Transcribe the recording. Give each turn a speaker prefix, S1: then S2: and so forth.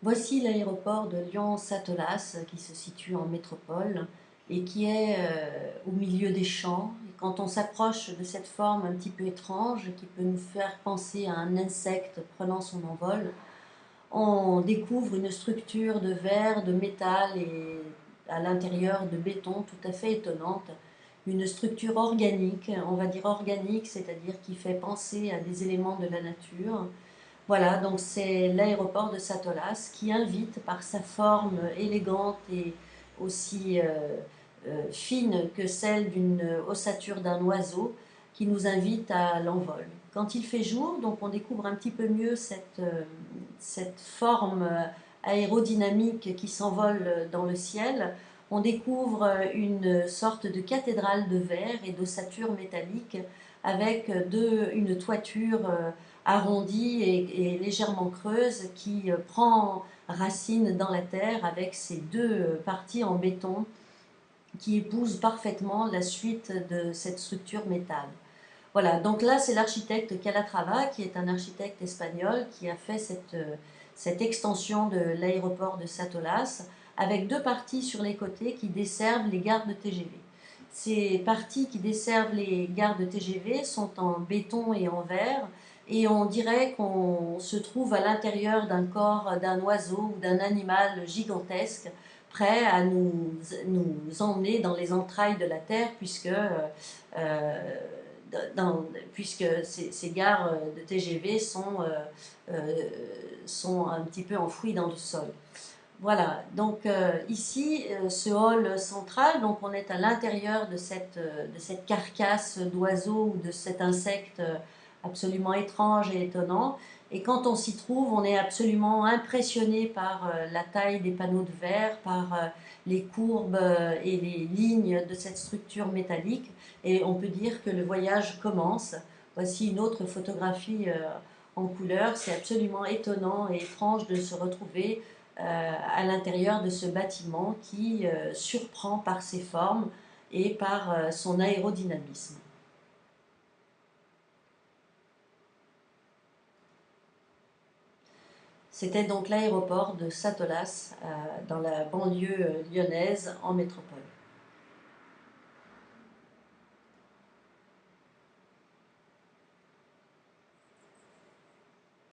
S1: Voici l'aéroport de Lyon-Satolas qui se situe en métropole et qui est au milieu des champs. Et quand on s'approche de cette forme un petit peu étrange qui peut nous faire penser à un insecte prenant son envol, on découvre une structure de verre, de métal et à l'intérieur de béton tout à fait étonnante. Une structure organique, on va dire organique, c'est-à-dire qui fait penser à des éléments de la nature. Voilà, donc c'est l'aéroport de Satolas qui invite par sa forme élégante et aussi fine que celle d'une ossature d'un oiseau, qui nous invite à l'envol. Quand il fait jour, donc on découvre un petit peu mieux cette forme aérodynamique qui s'envole dans le ciel. On découvre une sorte de cathédrale de verre et d'ossature métallique avec une toiture arrondie et légèrement creuse qui prend racine dans la terre avec ses deux parties en béton qui épousent parfaitement la suite de cette structure métal. Voilà, donc là c'est l'architecte Calatrava qui est un architecte espagnol qui a fait cette extension de l'aéroport de Satolas avec deux parties sur les côtés qui desservent les gares de TGV. Ces parties qui desservent les gares de TGV sont en béton et en verre et on dirait qu'on se trouve à l'intérieur d'un corps d'un oiseau ou d'un animal gigantesque prêt à nous emmener dans les entrailles de la terre euh, puisque ces gares de TGV sont un petit peu enfouies dans le sol. Voilà, donc ici, ce hall central, donc on est à l'intérieur de cette carcasse d'oiseau ou de cet insecte absolument étrange et étonnant. Et quand on s'y trouve, on est absolument impressionné par la taille des panneaux de verre, par les courbes et les lignes de cette structure métallique. Et on peut dire que le voyage commence. Voici une autre photographie en couleur. C'est absolument étonnant et étrange de se retrouver à l'intérieur de ce bâtiment qui surprend par ses formes et par son aérodynamisme. C'était donc l'aéroport de Satolas dans la banlieue lyonnaise en métropole.